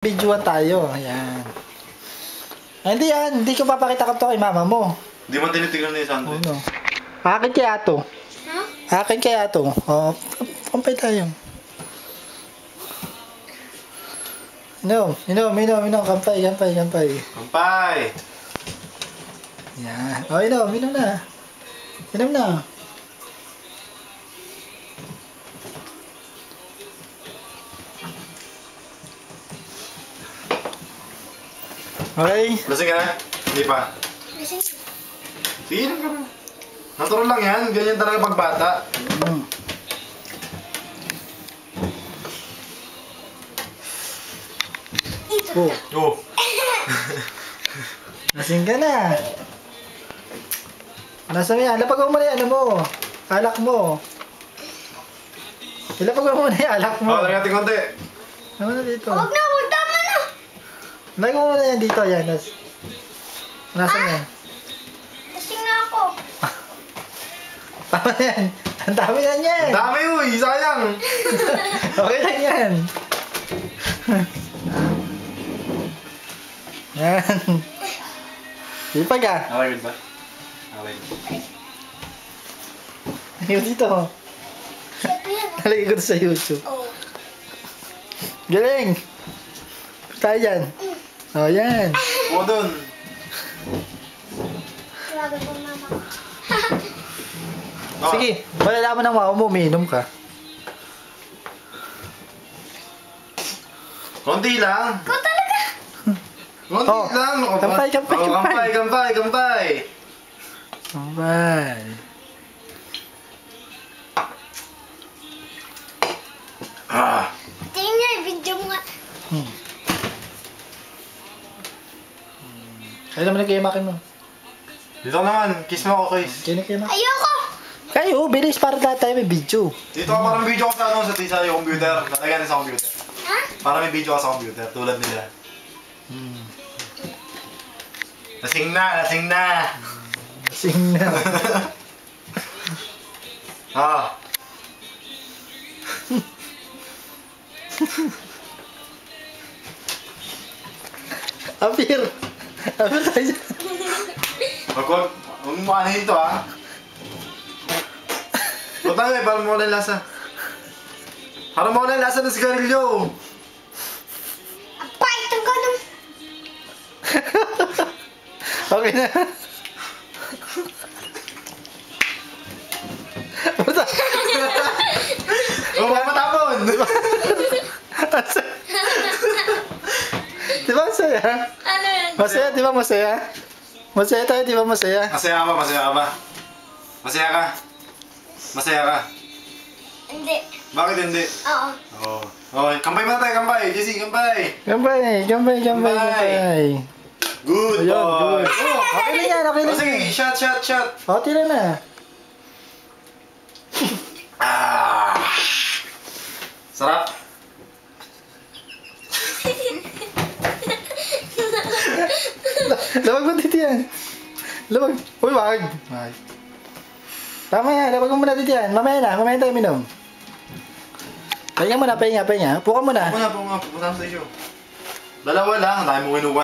Videoan tayo. Ayan. Hindi yan. Hindi ko papakita ka to kay mama mo. Hindi mo tinitignan ni Sandy. Ano? Akin kaya to. Huh? Akin kaya to. O, kampay tayo. Inom. Kampay. Kampay! Yan. O, inom na. Inom na. Okay. Lasing ka na? Hindi pa. Lasing. Sige lang ka na. Natural lang yan. Ganyan talaga pagbata. Mm. Oh, Oh. lasing ka na. Nasa mo yan? Lapag mo muna yung ano mo. Alak mo. Ilapag mo muna yung alak mo. Oh, lagyan natin konti. Ano na dito? Huwag na, tama na. Lagay mo muna yan dito. Yan. Nasa mo yan? Lasing na ako. Tama na yan. Ang dami yan yan. Ang dami uy! Sayang! Okay lang yan. Yan. Ipag ah. Okay good ba? Okay. Yung dito. Siyempre yan. Nalagay ko sa YouTube. Oh. Galing. Tayo dyan. O, yan. O dun. Grabe po mama. Oh. Sige, malalaman ng mama mo, umiinom ka. Konti lang. Ikaw talaga. Konti Oh. lang. Kampay. Kampay. Alright. Ah. Tingnan niya, video mo nga. Kaya naman nag-iimakin mo. Dito naman. Kiss mo ako, kiss. Kaya nag-iimakin. Ayoko. Kayo, bilis para lahat tayo may video. Dito ka parang video ko sa ano, sa tisa yung computer. Nalagyan sa computer. Ha? Para may video ka sa computer, tulad nila. Lasing na. Lasing na. Ah. Apir tayo. Huwag mo anahin ito ah. Huwag tayo eh, parang mawala yung lasa. Parang mawala yung lasa ng sigarilyo. Ang pait ng ganun. Okay na. Huwag mo matapon. Di ba masaya? Ano yan? Masaya, di ba masaya? Masaya tayo, di ba masaya? Masaya ka ba? Masaya ka? Hindi. Bakit hindi? Oo. Oo. Okay, kampay muna tayo, kampay. JC, kampay. Gambay. Good Ayun, boy. good. Oh, okay na yan. O sige, shot. O, tira na. Ah. Sarap. Labag mo dito yan. Labag. Uy, wag. Tama yan. Labag mo muna dito yan. Mamaya tayo minom. Pahinga muna. Puka muna. Pupunta sa iyo. Dalawa lang, dahil mo kinuha.